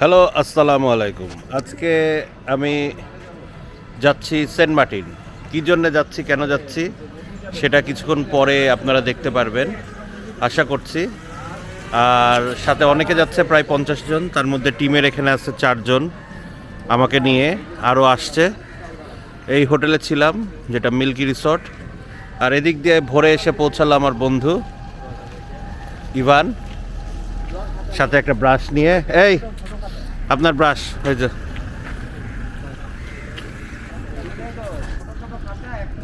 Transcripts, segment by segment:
Hello, আসসালামু আলাইকুম। আজকে আমি যাচ্ছি সেন্ট মার্টিন। কী জন্য যাচ্ছি, কেন যাচ্ছি সেটা কিছুক্ষণ পরে আপনারা দেখতে পারবেন আশা করছি। আর সাথে অনেকে যাচ্ছে, প্রায় 50 জন। তার মধ্যে টিমের এখানে আছে 4 জন, আমাকে নিয়ে আরও আসছে। এই হোটেলে ছিলাম, যেটা মিল্কি রিসর্ট। আর এদিক দিয়ে ভোরে এসে পৌঁছালো আমার বন্ধু ইভান, সাথে একটা ব্রাশ নিয়ে। এই আপনার ব্রাশ, এই যে।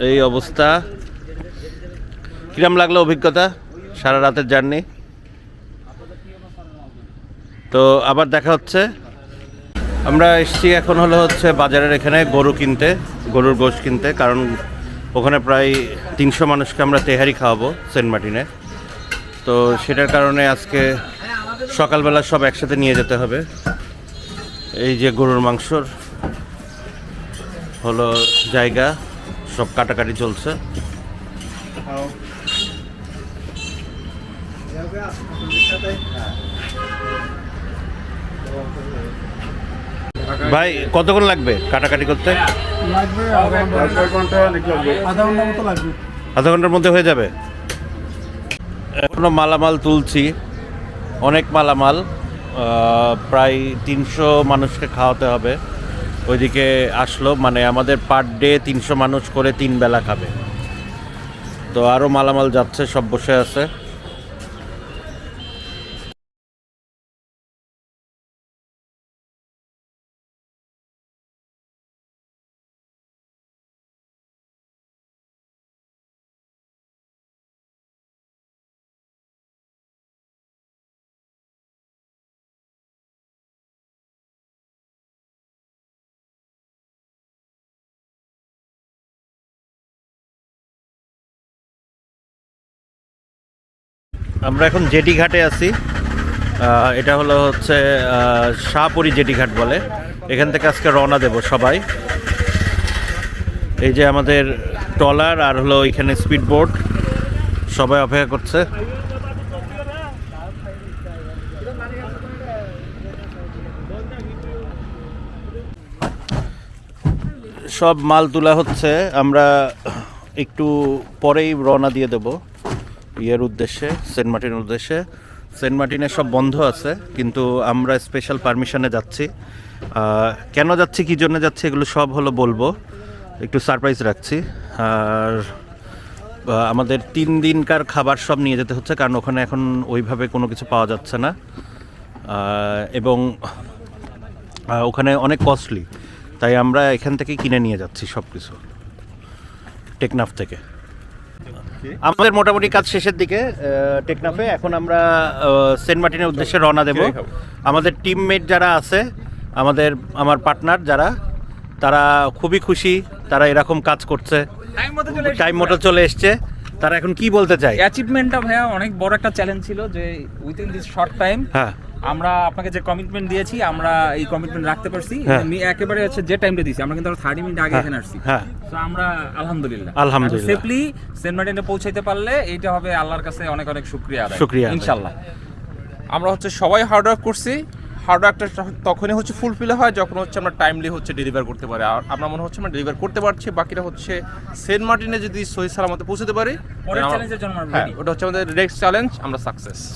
এই অবস্থা। কিরম লাগলো অভিজ্ঞতা সারা রাতের জার্নি? তো আবার দেখা হচ্ছে। আমরা এসেছি এখন হচ্ছে বাজারের এখানে গরু কিনতে, গরুর গোশত কিনতে, কারণ ওখানে প্রায় 300 মানুষকে আমরা তেহারি খাওয়াবো সেন্ট মার্টিনে। তো সেটার কারণে আজকে সকালবেলা সব একসাথে নিয়ে যেতে হবে। এই যে গরুর মাংসর জায়গা, সব কাটাকাটি চলছে। ভাই কতক্ষণ লাগবে কাটাকাটি করতে? আধা ঘন্টার মধ্যে হয়ে যাবে। এখনো মালামাল তুলছি, অনেক মালামাল। প্রায় 300 মানুষকে খাওয়াতে হবে। ওইদিকে আসলো, মানে আমাদের পার ডে 300 মানুষ করে 3 বেলা খাবে। তো আরও মালামাল যাচ্ছে, সব বসে আছে। আমরা এখন জেটি ঘাটে আছি। এটা হচ্ছে শাহপুরি জেটি ঘাট বলে। এখান থেকে আজকে রওনা দেব সবাই। এই যে আমাদের ট্রলার আর এখানে স্পিড বোট, সবাই অপেক্ষা করছে। সব মাল তোলা হচ্ছে। আমরা একটু পরেই রওনা দিয়ে দেব উদ্দেশ্যে, সেন্ট মার্টিনের উদ্দেশ্যে। সেন্ট মার্টিনে সব বন্ধ আছে, কিন্তু আমরা স্পেশাল পারমিশনে যাচ্ছি। কেন যাচ্ছি, কী জন্য যাচ্ছি, এগুলো সব বলবো, একটু সারপ্রাইজ রাখছি। আর আমাদের 3 দিনকার খাবার সব নিয়ে যেতে হচ্ছে, কারণ ওখানে এখন ওইভাবে কোনো কিছু পাওয়া যাচ্ছে না, এবং ওখানে অনেক কস্টলি। তাই আমরা এখান থেকে কিনে নিয়ে যাচ্ছি সব কিছু, টেকনাফ থেকে। আমাদের মোটামুটি কাজ শেষের দিকে টেকনাফে। এখন আমরা সেন্ট মার্টিনের উদ্দেশ্যে রওনা দেব। আমাদের টিমমেট যারা আছে, আমার পার্টনার যারা, তারা খুবই খুশি। তারা এরকম কাজ করছে, টাইম মতো চলে এসছে। তারা এখন কি বলতে চায়? অ্যাচিভমেন্টটা ভাইয়া অনেক বড় একটা চ্যালেঞ্জ ছিল, যে উইদিন দিস শর্ট টাইম আমরা আপনাকে যে কমিটমেন্ট দিয়েছি, আমরা এই কমিটমেন্ট রাখতে পারছি। একেবারে যে টাইমটা দিয়েছি, আমরা কিন্তু 30 মিনিট আগে এখানে আসছি। তো আমরা আলহামদুলিল্লাহ সেফলি সেন্ট মার্টিনে পৌঁছাইতে পারলে এইটা হবে আল্লাহর কাছে অনেক অনেক শুকরিয়া ইনশাআল্লাহ। আমরা সবাই হার্ড ওয়ার্ক করছি। হার্ড ওয়ার্কটা তখনই ফুলফিল হয় যখন আমরা টাইমলি ডেলিভার করতে পারি। আর আমরা মনে হচ্ছে আমরা ডেলিভার করতে পারছি। বাকিটা সেন্ট মার্টিনে যদি সহি সালামতে পৌঁছাতে পারি, ওটা আমাদের নেক্সট চ্যালেঞ্জ। আমরা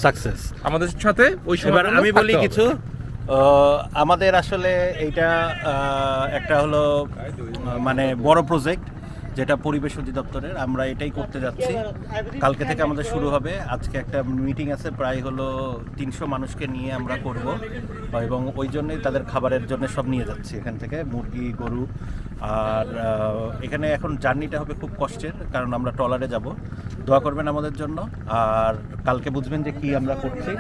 সাকসেস আমাদের সাথে ওই সময়। আমি বলি কিছু, আমাদের আসলে এইটা একটা মানে বড় প্রজেক্ট, যেটা পরিবেশ অধিদপ্তরের। আমরা এটাই করতে যাচ্ছি। কালকে থেকে আমাদের শুরু হবে। আজকে একটা মিটিং আছে, প্রায় 300 মানুষকে নিয়ে আমরা করব, এবং ওই জন্যই তাদের খাবারের জন্য সব নিয়ে যাচ্ছি এখান থেকে, মুরগি, গরু। আর এখানে এখন জার্নিটা হবে খুব কষ্টের, কারণ আমরা ট্রলারে যাব। দোয়া করবেন আমাদের জন্য। আর কালকে বুঝবেন যে কি আমরা করছি।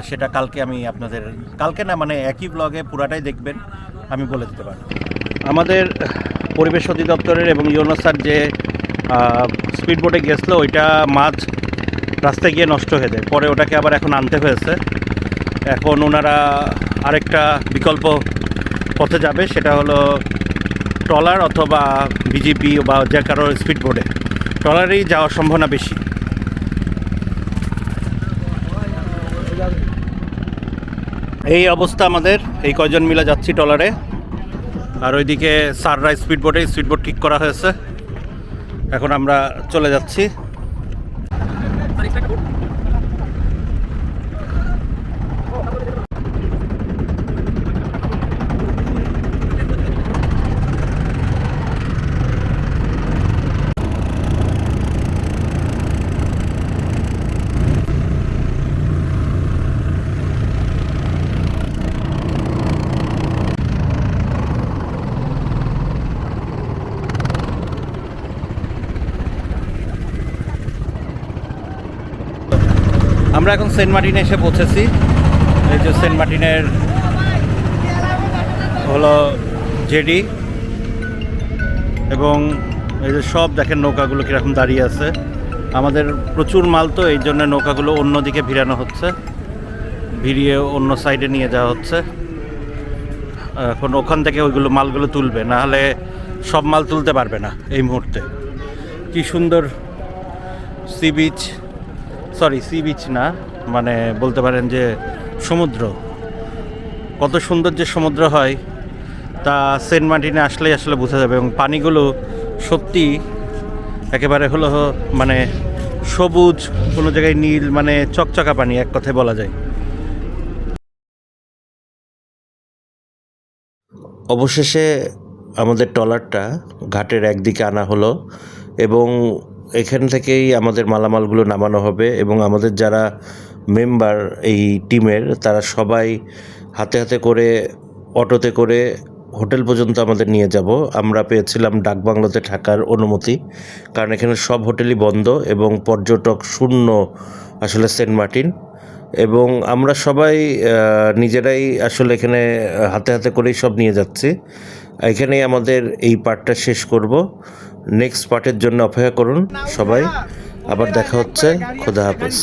সেটা কালকে আমি আপনাদের, কালকে না, মানে একই ব্লগে পুরাটাই দেখবেন, আমি বলে দিতে পারবো। আমাদের পরিবেশ অধিদপ্তরের এবং ইউনোসার যে স্পিড বোটে গেছিলো, ওইটা মাছ রাস্তায় গিয়ে নষ্ট হয়ে যায়। পরে ওটাকে আবার এখন আনতে হয়েছে। এখন ওনারা আরেকটা বিকল্প পথে যাবে, সেটা ট্রলার অথবা বিজিপি বা যে কারো স্পিড বোটে। ট্রলারেই যাওয়ার সম্ভাবনা বেশি। এই অবস্থা আমাদের, এই কয়জন মিলে যাচ্ছি ট্রলারে। আর ওইদিকে সাররাইজ স্পিডবোট ঠিক করা হয়েছে, এখন আমরা চলে যাচ্ছি। আমরা এখন সেন্ট মার্টিনে এসে পৌঁছেছি। এই যে সেন্ট মার্টিনের হলো জেডি, এবং এই যে সব দেখেন নৌকাগুলো কীরকম দাঁড়িয়ে আছে। আমাদের প্রচুর মাল, তো এই জন্য নৌকাগুলো অন্যদিকে ভিড়ানো হচ্ছে, ভিড়িয়ে অন্য সাইডে নিয়ে যাওয়া হচ্ছে। এখন ওখান থেকে ওইগুলো মালগুলো তুলবে, না হলে সব মাল তুলতে পারবে না এই মুহূর্তে। কি সুন্দর সি বিচ না, মানে বলতে পারেন যে সমুদ্র। কত সুন্দর যে সমুদ্র হয় তা সেন্ট মার্টিনে আসলেই আসলে বোঝা যাবে। এবং পানিগুলো সত্যি একেবারে হলো মানে সবুজ, কোনো জায়গায় নীল, মানে চকচকা পানি এক কথায় বলা যায়। অবশেষে আমাদের ট্রলারটা ঘাটের একদিকে আনা হলো এবং এখান থেকেই আমাদের মালামালগুলো নামানো হবে। এবং আমাদের যারা মেম্বার এই টিমের, তারা সবাই হাতে হাতে করে অটোতে করে হোটেল পর্যন্ত আমাদের নিয়ে যাব। আমরা পেয়েছিলাম ডাকবাংলোতে থাকার অনুমতি, কারণ এখানে সব হোটেলই বন্ধ এবং পর্যটক শূন্য আসলে সেন্ট মার্টিন। এবং আমরা সবাই নিজেরাই আসলে এখানে হাতে হাতে করেই সব নিয়ে যাচ্ছি। এখানেই আমাদের এই পার্টটা শেষ করব। নেক্সট পার্টের জন্য অপেক্ষা করুন সবাই। আবার দেখা হচ্ছে। খোদা হাফেজ।